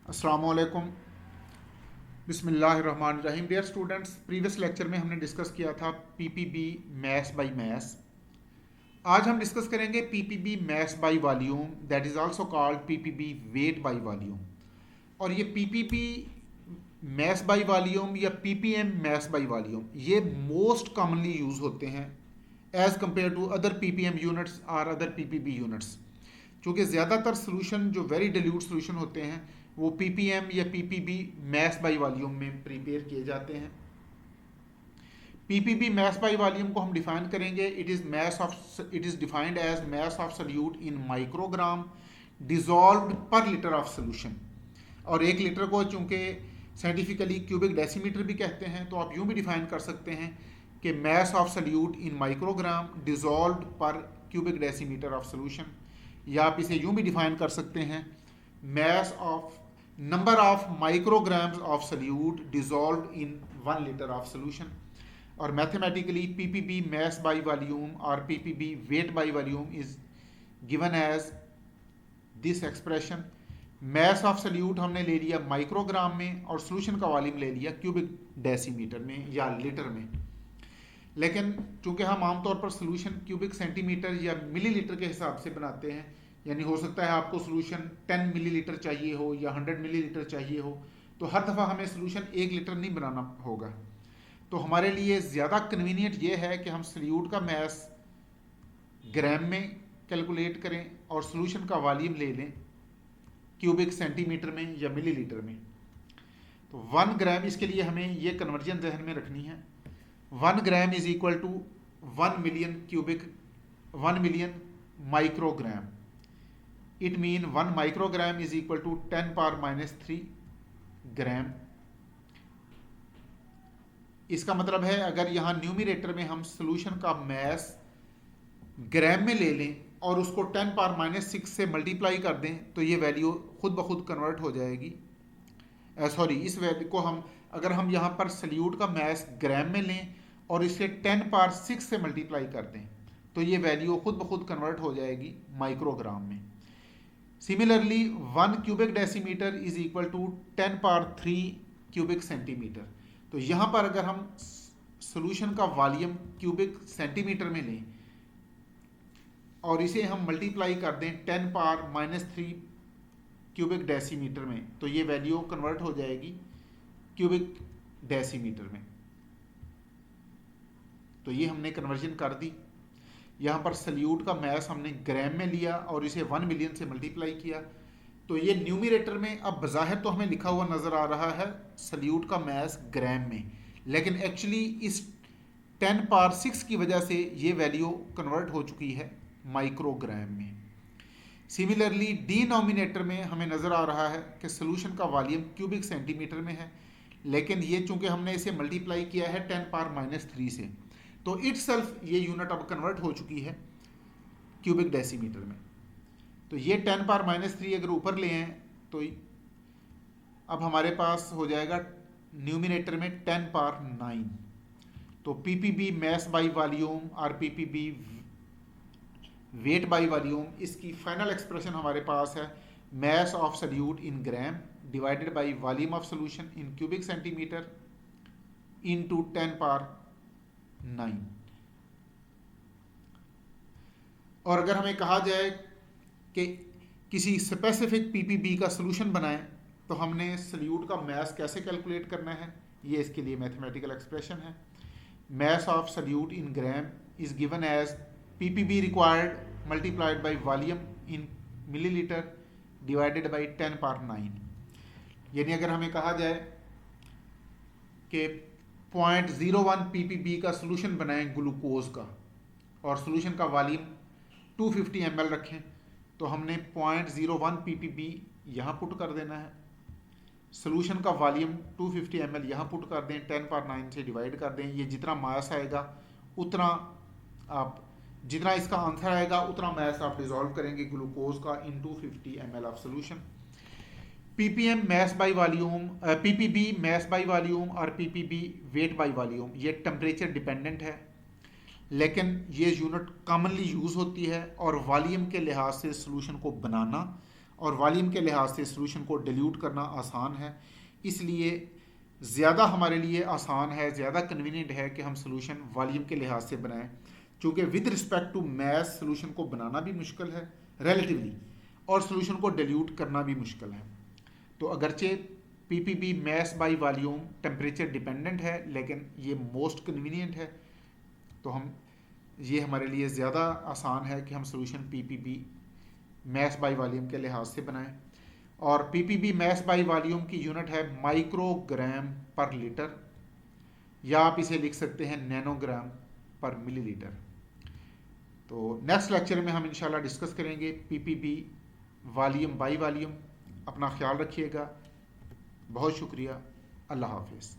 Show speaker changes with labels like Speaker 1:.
Speaker 1: अस्सलामुअलैकुम बिस्मिल्लाहिर्रहमानिर्रहीम। Dear students, previous lecture में हमने डिस्कस किया था पीपीबी मैथ्स बाय मैथ्स। आज हम डिस्कस करेंगे PPB mass by volume, that is also called PPB weight by volume. और ये पीपीबी मैथ्स बाय वॉल्यूम या पीपीएम मैथ्स बाय वॉल्यूम ये मोस्ट कॉमनली यूज होते हैं as compare to other PPM units और अदर पीपीबी यूनिट्स। क्योंकि ज़्यादातर solution जो वेरी डिल्यूट सोल्यूशन होते हैं वो पीपीएम या पीपीबी मैथ्स बाय वॉल्यूम में प्रिपेयर किए जाते हैं। पीपीबी मैथ्स बाय वॉल्यूम को हम डिफाइन करेंगे। It is defined as mass of solute in microgram dissolved per litre of solution. और एक लीटर को चूंकि साइंटिफिकली क्यूबिक डेसीमीटर भी कहते हैं, तो आप यूं भी डिफाइन कर सकते हैं कि mass of solute in microgram dissolved per cubic decimetre of solution. या आप इसे यूं भी डिफाइन कर सकते हैं mass of number of micrograms of solute dissolved in 1 litre of solution. और mathematically PPB mass by volume और PPB weight by volume is given as this expression. Mass of solute हमने ले लिया माइक्रोग्राम में और सोल्यूशन का volume ले लिया क्यूबिक डेसीमीटर में या लीटर में। लेकिन चूंकि हम आमतौर पर सोल्यूशन क्यूबिक सेंटीमीटर या मिलीलीटर के हिसाब से बनाते हैं, यानी हो सकता है आपको सोल्यूशन 10 मिलीलीटर चाहिए हो या 100 मिलीलीटर चाहिए हो, तो हर दफ़ा हमें सोल्यूशन 1 लीटर नहीं बनाना होगा। तो हमारे लिए ज़्यादा कन्वीनियंट ये है कि हम सोल्यूट का मैस ग्राम में कैलकुलेट करें और सोल्यूशन का वॉल्यूम ले लें क्यूबिक सेंटीमीटर में या मिलीलीटर में। तो 1 ग्राम, इसके लिए हमें ये कन्वर्जन जहन में रखनी है। 1 gram is equal to 1 million cubic 1 million microgram. It mean 1 microgram is equal to 10 power -3 gram. इसका मतलब है अगर यहाँ न्यूमिरेटर में हम सोल्यूशन का मैस ग्राम में ले लें और उसको 10 पावर -6 से मल्टीप्लाई कर दें तो ये वैल्यू खुद ब खुद कन्वर्ट हो जाएगी। सॉरी, इस वैल्यू को हम अगर हम यहाँ पर सोल्यूट का मैस ग्राम में लें और इसे 10 पावर 6 से मल्टीप्लाई कर दें तो ये वैल्यू खुद ब खुद कन्वर्ट हो जाएगी माइक्रोग्राम में। Similarly 1 cubic decimetre is equal to 10 power 3 cubic centimetre. तो यहाँ पर अगर हम सोल्यूशन का वॉल्यूम क्यूबिक सेंटीमीटर में लें और इसे हम मल्टीप्लाई कर दें 10 पावर -3 क्यूबिक डेसीमीटर में तो ये वैल्यू कन्वर्ट हो जाएगी क्यूबिक डेसीमीटर में। तो ये हमने कन्वर्जन कर दी। यहाँ पर सोल्यूट का मैस हमने ग्राम में लिया और इसे 1 मिलियन से मल्टीप्लाई किया। तो ये न्यूमिरेटर में अब बज़ाहिर तो हमें लिखा हुआ नज़र आ रहा है सोल्यूट का मैस ग्राम में, लेकिन एक्चुअली इस 10 पावर 6 की वजह से ये वैल्यू कन्वर्ट हो चुकी है माइक्रोग्राम में। सिमिलरली डिनोमिनेटर में हमें नज़र आ रहा है कि सोल्यूशन का वॉल्यूम क्यूबिक सेंटीमीटर में है, लेकिन ये चूंकि हमने इसे मल्टीप्लाई किया है 10 पावर -3 से, तो इटसेल्फ ये यूनिट अब कन्वर्ट हो चुकी है क्यूबिक डेसीमीटर में। तो ये 10 पावर -3 अगर ऊपर ले आए तो अब हमारे पास हो जाएगा न्यूमिनेटर में 10 पावर 9। तो पीपीबी मैथ्स बाय वॉल्यूम और पीपीबी वेट बाय वॉल्यूम, इसकी फाइनल एक्सप्रेशन हमारे पास है mass of solute in gram divided by volume of solution in cubic centimetre into 10 power 9। और अगर हमें कहा जाए कि किसी स्पेसिफिक पीपीबी का सोल्यूशन बनाएं तो हमने सोल्यूट का मैस कैसे कैलकुलेट करना है, ये इसके लिए मैथमेटिकल एक्सप्रेशन है। Mass of solute in gram is given as PPB required multiplied by volume in millilitre divided by 10 power 9। यानी अगर हमें कहा जाए कि 0.01 पीपीबी का सोल्यूशन बनाएं ग्लूकोज का और सोल्यूशन का वॉल्यूम 250 ml रखें, तो हमने 0.01 पीपीबी यहाँ पुट कर देना है, सोल्यूशन का वॉल्यूम 250 ml यहाँ पुट कर दें, 10 पावर 9 से डिवाइड कर दें। ये जितना मास आएगा उतना आप जितना इसका आंसर आएगा उतना मैस आप डिजॉल्व करेंगे ग्लूकोज का इन 250 ml of solution. Ppm mass by volume, PPB mass by volume और पीपीबी वेट बाय वॉल्यूम ये टेम्परेचर डिपेंडेंट है, लेकिन ये यूनिट कॉमनली यूज़ होती है और वॉल्यूम के लिहाज से सोल्यूशन को बनाना और वॉल्यूम के लिहाज से सॉल्यूशन को डिल्यूट करना आसान है, इसलिए ज़्यादा हमारे लिए आसान है, ज़्यादा कन्वीनियंट है कि हम सॉल्यूशन वॉल्यूम के लिहाज से बनाएं, क्योंकि with respect to mass solution को बनाना भी मुश्किल है रिलेटिवली, और सॉल्यूशन को डिल्यूट करना भी मुश्किल है। तो अगरचे PPB mass by volume temperature dependent है, लेकिन ये मोस्ट कन्वीनियंट है, तो हम ये हमारे लिए ज़्यादा आसान है कि हम solution PPB mass by volume के लिहाज से बनाएं। और पीपीबी मैस बाय वॉल्यूम की यूनिट है माइक्रोग्राम पर लीटर, या आप इसे लिख सकते हैं नैनोग्राम पर मिलीलीटर। तो नेक्स्ट लेक्चर में हम इंशाल्लाह डिस्कस करेंगे पीपीबी वॉल्यूम बाय वॉल्यूम। अपना ख्याल रखिएगा, बहुत शुक्रिया, अल्लाह हाफिज़।